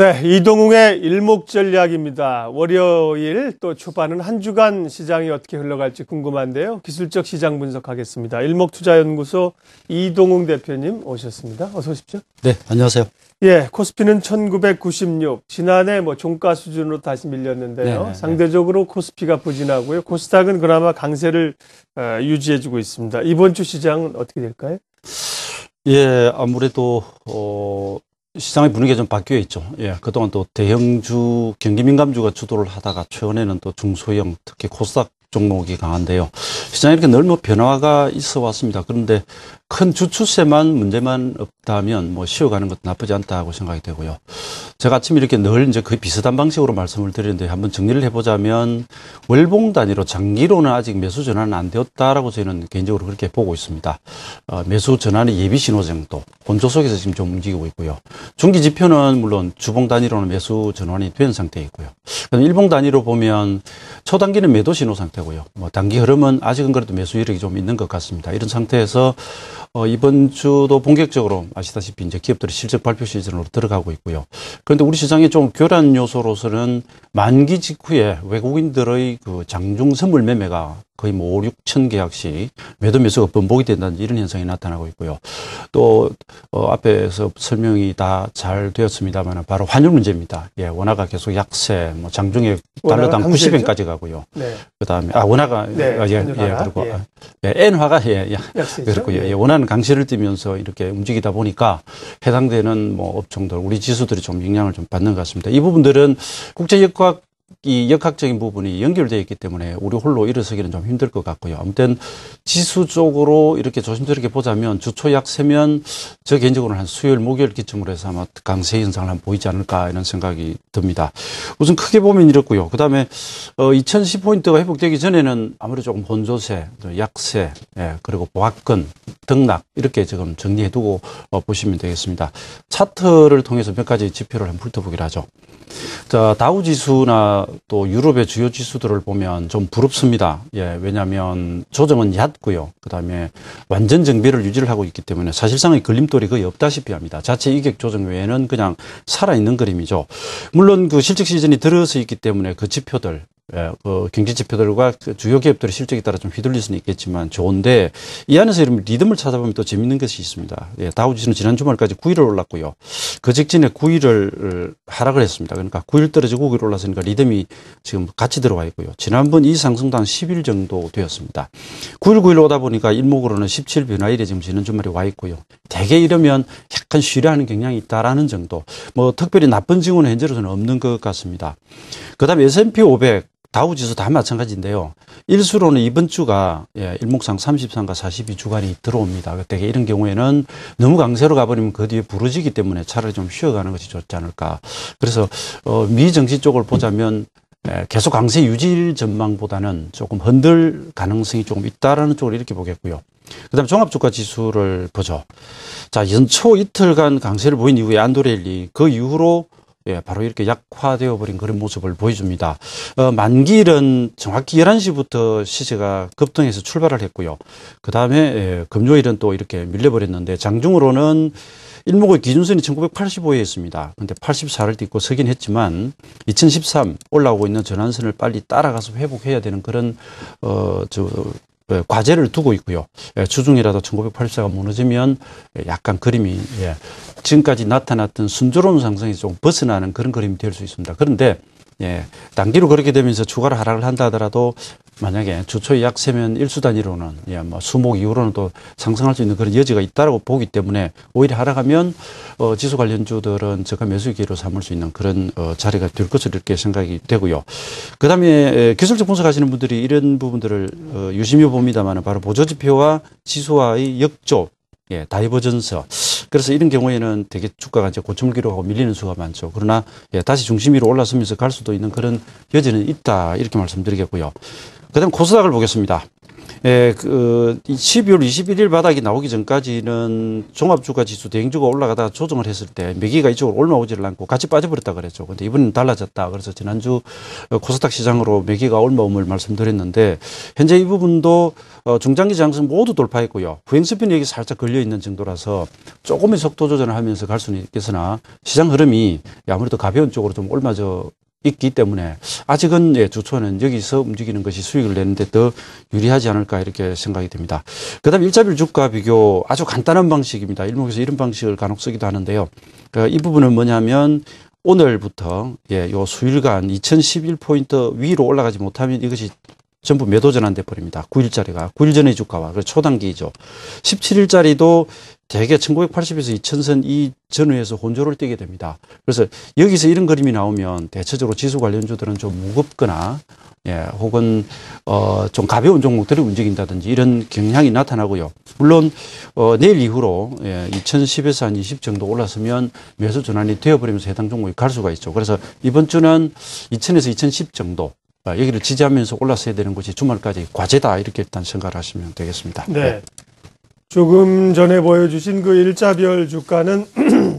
네, 이동웅의 일목전략입니다. 월요일 또 초반은 한 주간 시장이 어떻게 흘러갈지 궁금한데요. 기술적 시장 분석하겠습니다. 일목투자연구소 이동웅 대표님 오셨습니다. 어서 오십시오. 네, 안녕하세요. 예, 코스피는 1996, 지난해 종가 수준으로 다시 밀렸는데요. 네. 상대적으로 코스피가 부진하고요. 코스닥은 그나마 강세를 유지해주고 있습니다. 이번 주 시장은 어떻게 될까요? 예, 아무래도 시장의 분위기가 좀 바뀌어 있죠. 예, 그동안 또 대형주, 경기민감주가 주도를 하다가 최근에는 또 중소형, 특히 코스닥 종목이 강한데요. 시장에 이렇게 늘 변화가 있어 왔습니다. 그런데 큰 주추세만 문제만 없다면 쉬어가는 것도 나쁘지 않다고 생각이 되고요. 제가 아침에 이렇게 늘 이제 거의 비슷한 방식으로 말씀을 드리는데 한번 정리를 해보자면 월봉 단위로 장기로는 아직 매수 전환은 안 되었다라고 저는 개인적으로 그렇게 보고 있습니다. 매수 전환의 예비 신호 정도, 본조 속에서 지금 좀 움직이고 있고요. 중기 지표는 물론 주봉 단위로는 매수 전환이 된 상태이고요. 일봉 단위로 보면 초단기는 매도 신호 상태고요. 단기 흐름은 아직은 그래도 매수 이력이 좀 있는 것 같습니다. 이런 상태에서 이번 주도 본격적으로 아시다시피 이제 기업들이 실적 발표 시즌으로 들어가고 있고요. 그런데 우리 시장의 좀 교란 요소로서는 만기 직후에 외국인들의 그 장중 선물 매매가 거의 5, 6천 계약씩 매도 매수가 번복이 된다는 이런 현상이 나타나고 있고요. 또 앞에서 설명이 다 잘 되었습니다만 바로 환율 문제입니다. 예, 원화가 계속 약세, 장중에 달러당 90엔까지 가고요. 네. 그다음에 원화가 그리고 엔화가 그렇고요. 예, 원화는 강세를 띠면서 이렇게 움직이다 보니까 해당되는 업종들, 우리 지수들이 좀 영향을 좀 받는 것 같습니다. 이 부분들은 국제 이 역학적인 부분이 연결되어 있기 때문에 우리 홀로 일어서기는 좀 힘들 것 같고요. 아무튼 지수 쪽으로 이렇게 조심스럽게 보자면 주초 약세면 저 개인적으로는 한 수요일, 목요일 기점으로 해서 아마 강세 현상을 한번 보이지 않을까 이런 생각이 듭니다. 우선 크게 보면 이렇고요. 그다음에 2010포인트가 회복되기 전에는 아무래도 조금 혼조세, 약세, 그리고 보합권, 등락 이렇게 지금 정리해두고 보시면 되겠습니다. 차트를 통해서 몇 가지 지표를 한번 훑어보기로 하죠. 자, 다우 지수나 또 유럽의 주요 지수들을 보면 좀 부럽습니다. 예, 왜냐하면 조정은 얕고요. 그다음에 완전 정비를 유지를 하고 있기 때문에 사실상의 걸림돌이 거의 없다시피 합니다. 자체 이격 조정 외에는 그냥 살아있는 그림이죠. 물론 그 실적 시즌이 들어서 있기 때문에 그 지표들, 그 경제 지표들과 그 주요 기업들의 실적에 따라 좀 휘둘릴 수는 있겠지만 좋은데 이 안에서 이런 리듬을 찾아보면 또 재밌는 것이 있습니다. 예, 다우지수는 지난 주말까지 9일을 올랐고요. 그 직전에 9일을 하락을 했습니다. 그러니까 9일 떨어지고 9일 올랐으니까 리듬이 지금 같이 들어와 있고요. 지난번 이 상승도 한 10일 정도 되었습니다. 9일 9일 오다 보니까 일목으로는 17 변화일에 지금 지난 주말에 와 있고요. 대개 이러면 약간 쉬려하는 경향이 있다라는 정도. 특별히 나쁜 징후는 현재로서는 없는 것 같습니다. 그다음에 S&P 500 다우지수 다 마찬가지인데요. 일수로는 이번 주가 일목상 33과 42 주간이 들어옵니다. 되게 이런 경우에는 너무 강세로 가버리면 그 뒤에 부러지기 때문에 차라리 좀 쉬어가는 것이 좋지 않을까. 그래서 미정시 쪽을 보자면 계속 강세 유지 전망보다는 조금 흔들 가능성이 조금 있다라는 쪽으로 이렇게 보겠고요. 그다음에 종합주가 지수를 보죠. 자, 연초 이틀간 강세를 보인 이후에 안도랠리 그 이후로 바로 이렇게 약화되어 버린 그런 모습을 보여줍니다. 만기일은 정확히 11시부터 시세가 급등해서 출발을 했고요. 그 다음에 금요일은 또 이렇게 밀려버렸는데 장중으로는 일목의 기준선이 1985에 있습니다. 근데 84를 딛고 서긴 했지만 2013 올라오고 있는 전환선을 빨리 따라가서 회복해야 되는 그런 과제를 두고 있고요. 주중이라도 1984가 무너지면 약간 그림이 지금까지 나타났던 순조로운 상승이 좀 벗어나는 그런 그림이 될 수 있습니다. 그런데 단기로 그렇게 되면서 추가로 하락을 한다 하더라도 만약에 주초에 약세면 일수 단위로는 수목 이후로는 또 상승할 수 있는 그런 여지가 있다고 보기 때문에 오히려 하락하면 지수 관련주들은 저가 매수 기회로 삼을 수 있는 그런 자리가 될 것으로 이렇게 생각이 되고요. 그다음에 기술적 분석하시는 분들이 이런 부분들을 유심히 봅니다만 바로 보조지표와 지수와의 역조, 다이버전스. 그래서 이런 경우에는 되게 주가가 이제 고점 기록하고 밀리는 수가 많죠. 그러나 다시 중심 위로 올라서면서 갈 수도 있는 그런 여지는 있다 이렇게 말씀드리겠고요. 그다음 코스닥을 보겠습니다. 예, 12월 21일 바닥이 나오기 전까지는 종합주가지수 대형주가 올라가다가 조정을 했을 때 매기가 이쪽으로 올라오지를 않고 같이 빠져버렸다 그랬죠. 근데 이번엔 달라졌다. 그래서 지난주 코스닥 시장으로 매기가 올라옴을 말씀드렸는데 현재 이 부분도 중장기 장선 모두 돌파했고요. 후행스핀이 여기 살짝 걸려있는 정도라서 조금의 속도 조절을 하면서 갈 수는 있겠으나 시장 흐름이 아무래도 가벼운 쪽으로 좀 올맞아 있기 때문에 아직은 주초는 여기서 움직이는 것이 수익을 내는데 더 유리하지 않을까 이렇게 생각이 됩니다. 그다음에 일자별 주가 비교 아주 간단한 방식입니다. 일목에서 이런 방식을 간혹 쓰기도 하는데요. 이 부분은 뭐냐면 오늘부터 요 수일간 2011포인트 위로 올라가지 못하면 이것이 전부 매도 전환돼 버립니다. 9일짜리가 9일 전의 주가와 그 초단기이죠. 17일짜리도 대개 1980에서 2000선 이 전후에서 혼조를 띄게 됩니다. 그래서 여기서 이런 그림이 나오면 대체적으로 지수 관련주들은 좀 무겁거나 혹은 좀 가벼운 종목들이 움직인다든지 이런 경향이 나타나고요. 물론 내일 이후로 2010에서 한 20 정도 올랐으면 매수 전환이 되어버리면서 해당 종목이 갈 수가 있죠. 그래서 이번 주는 2000에서 2010 정도 여기를 지지하면서 올랐어야 되는 것이 주말까지 과제다 이렇게 일단 생각을 하시면 되겠습니다. 네. 조금 전에 보여주신 그 일자별 주가는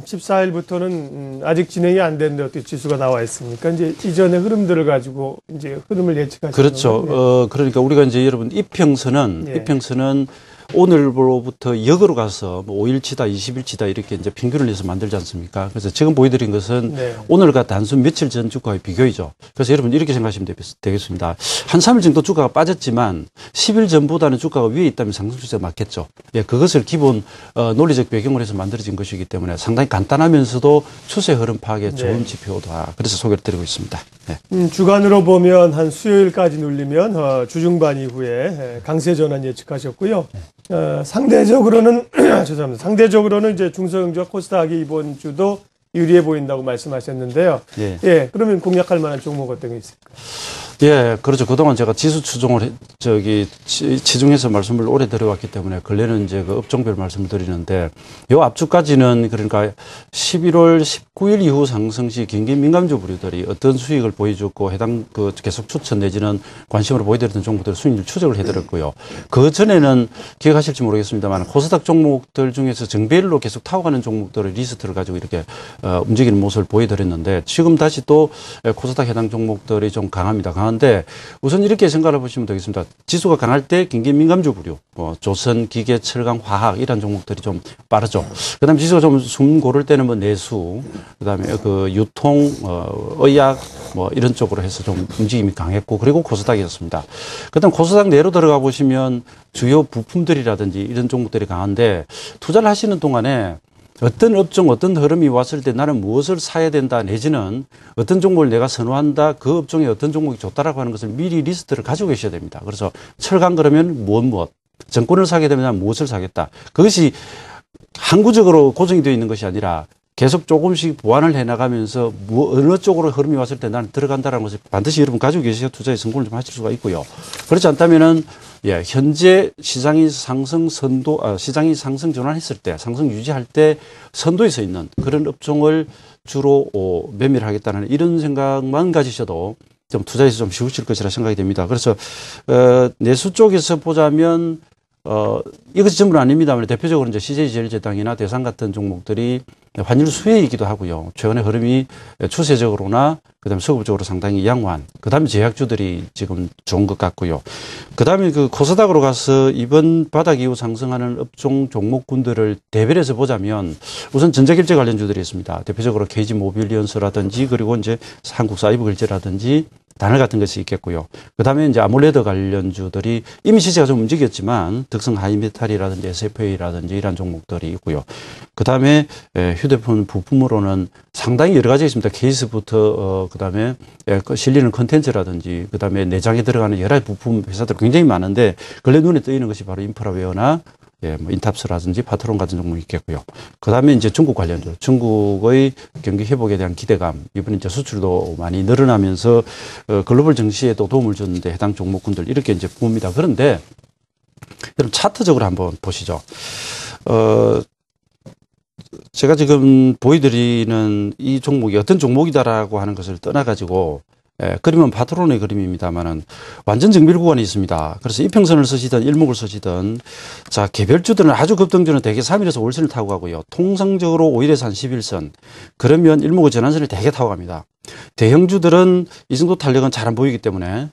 14일부터는 아직 진행이 안 됐는데 어떻게 지수가 나와 있습니까? 이제 이전의 흐름들을 가지고 이제 흐름을 예측하시는 그렇죠. 거예요? 그러니까 우리가 이제 여러분 이평선은 오늘로부터 역으로 가서 뭐 5일치다, 20일치다 이렇게 이제 평균을 내서 만들지 않습니까? 그래서 지금 보여드린 것은 오늘과 단순 며칠 전 주가의 비교이죠. 그래서 여러분 이렇게 생각하시면 되겠습니다. 한 3일 정도 주가가 빠졌지만 10일 전보다는 주가가 위에 있다면 상승 추세가 맞겠죠. 그것을 기본 논리적 배경을 해서 만들어진 것이기 때문에 상당히 간단하면서도 추세 흐름 파악에 좋은 지표다. 그래서 소개를 드리고 있습니다. 주간으로 보면 한 수요일까지 눌리면 주중반 이후에 강세 전환 예측하셨고요. 상대적으로는 죄송합니다. 상대적으로는 이제 중소형주와 코스닥이 이번 주도 유리해 보인다고 말씀하셨는데요. 그러면 공략할 만한 종목 어떤 게 있을까요? 그렇죠. 그동안 제가 지수 추종을 치중해서 말씀을 오래 드려왔기 때문에 근래는 이제 그 업종별 말씀을 드리는데 요 앞주까지는 그러니까 11월 19일 이후 상승 시 경기 민감주 부류들이 어떤 수익을 보여줬고 해당 그 계속 추천 내지는 관심으로 보여드렸던 종목들 수익률 추적을 해드렸고요. 그 전에는 기억하실지 모르겠습니다만 코스닥 종목들 중에서 정배열로 계속 타고가는 종목들의 리스트를 가지고 이렇게 움직이는 모습을 보여드렸는데 지금 다시 또 코스닥 해당 종목들이 좀 강합니다. 강한데 우선 이렇게 생각해 보시면 되겠습니다. 지수가 강할 때 경기 민감주 부류, 조선, 기계, 철강, 화학 이런 종목들이 좀 빠르죠. 그다음에 지수가 좀 숨 고를 때는 뭐 내수, 그다음에 그 유통, 의약 뭐 이런 쪽으로 해서 좀 움직임이 강했고 그리고 코스닥이었습니다. 그다음 코스닥 내로 들어가 보시면 주요 부품들이라든지 이런 종목들이 강한데 투자를 하시는 동안에 어떤 업종, 어떤 흐름이 왔을 때 나는 무엇을 사야 된다 내지는 어떤 종목을 내가 선호한다, 그 업종에 어떤 종목이 좋다라고 하는 것을 미리 리스트를 가지고 계셔야 됩니다. 그래서 철강 그러면 무엇, 정권을 사게 되면 난 무엇을 사겠다. 그것이 항구적으로 고정이 되어 있는 것이 아니라 계속 조금씩 보완을 해나가면서 어느 쪽으로 흐름이 왔을 때 나는 들어간다는 것을 반드시 여러분 가지고 계셔야 투자에 성공을 좀 하실 수가 있고요. 그렇지 않다면은 현재 시장이 상승 전환했을 때, 상승 유지할 때 선도에 서 있는 그런 업종을 주로 매매를 하겠다는 이런 생각만 가지셔도 좀 투자에서 좀 쉬우실 것이라 생각이 됩니다. 그래서 내수 쪽에서 보자면 이것이 전부는 아닙니다만 대표적으로 이제 CJ제일제당이나 대상 같은 종목들이 환율 수혜이기도 하고요. 최근의 흐름이 추세적으로나 그다음에 서구적으로 상당히 양호한. 그다음에 제약주들이 지금 좋은 것 같고요. 그다음에 그 코스닥으로 가서 이번 바닥 이후 상승하는 업종 종목군들을 대별해서 보자면 우선 전자결제 관련주들이 있습니다. 대표적으로 KG모빌리언스라든지 그리고 이제 한국사이버결제라든지 단을 같은 것이 있겠고요. 그 다음에 이제 아몰레드 관련주들이 이미 시세가 좀 움직였지만 덕성 하이메탈이라든지 SFA라든지 이런 종목들이 있고요. 그 다음에 휴대폰 부품으로는 상당히 여러 가지 있습니다. 케이스부터 그 다음에 실리는 컨텐츠라든지 그 다음에 내장에 들어가는 여러 부품 회사들 굉장히 많은데 근래 눈에 띄는 것이 바로 인프라웨어나 뭐 인탑스라든지 파트론 같은 종목이 있겠고요. 그 다음에 이제 중국 관련주, 중국의 경기 회복에 대한 기대감, 이번에 이제 수출도 많이 늘어나면서 글로벌 증시에도 도움을 줬는데 해당 종목군들 이렇게 이제 봅니다. 그런데 여러분 차트적으로 한번 보시죠. 제가 지금 보여드리는 이 종목이 어떤 종목이다라고 하는 것을 떠나가지고 그림은 파트론의 그림입니다만은 완전 정비일 구간이 있습니다. 그래서 이평선을 쓰시든 일목을 쓰시든 자, 개별주들은 아주 급등주는 대개 3일에서 5일선을 타고 가고요. 통상적으로 5일에서 한 11선 그러면 일목의 전환선을 대개 타고 갑니다. 대형주들은 이 정도 탄력은 잘 안 보이기 때문에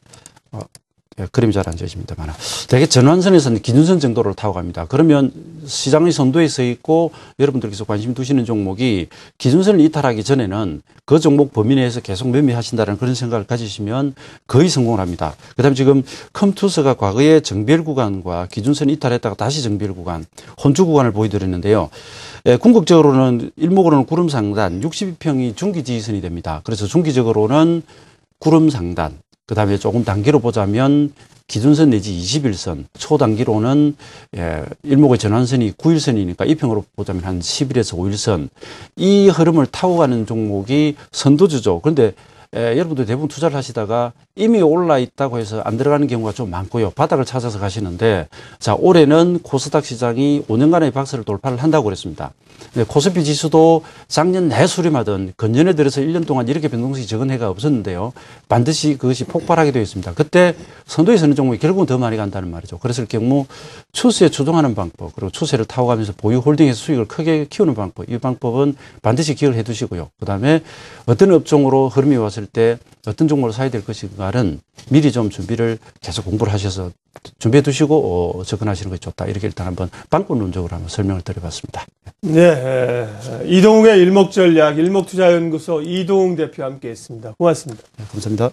그림이 잘 안 지어집니다만 대개 전환선에서는 기준선 정도를 타고 갑니다. 그러면 시장의 선도에 서 있고 여러분들께서 관심 두시는 종목이 기준선을 이탈하기 전에는 그 종목 범위 내에서 계속 매매하신다는 그런 생각을 가지시면 거의 성공을 합니다. 그다음에 지금 컴투스가 과거에 정비일 구간과 기준선 이탈했다가 다시 정비일 구간, 혼주 구간을 보여드렸는데요. 궁극적으로는 일목으로는 구름 상단 62평이 중기 지지선이 됩니다. 그래서 중기적으로는 구름 상단 그 다음에 조금 단기로 보자면 기준선 내지 21선, 초단기로는 일목의 전환선이 9일선이니까 2평으로 보자면 한 10일에서 5일선 이 흐름을 타고 가는 종목이 선도주죠. 그런데 여러분들 대부분 투자를 하시다가 이미 올라 있다고 해서 안 들어가는 경우가 좀 많고요. 바닥을 찾아서 가시는데 자, 올해는 코스닥 시장이 5년간의 박스를 돌파를 한다고 그랬습니다. 코스피 지수도 작년 내 수렴하던 건전에 들어서 1년 동안 이렇게 변동성이 적은 해가 없었는데요. 반드시 그것이 폭발하게 되어 있습니다. 그때 선도에 서는 종목이 결국은 더 많이 간다는 말이죠. 그랬을 경우 추세에 추종하는 방법, 그리고 추세를 타고 가면서 보유 홀딩해서 수익을 크게 키우는 방법, 이 방법은 반드시 기억을 해 두시고요. 그 다음에 어떤 업종으로 흐름이 왔을 때 어떤 종목을 사야 될 것인가는 미리 좀 준비를 계속 공부를 하셔서 준비해 두시고 접근하시는 것이 좋다. 이렇게 일단 한번 방법론적으로 한번 설명을 드려봤습니다. 네, 이동욱의 일목전략, 일목투자연구소 이동욱 대표와 함께했습니다. 고맙습니다. 네, 감사합니다.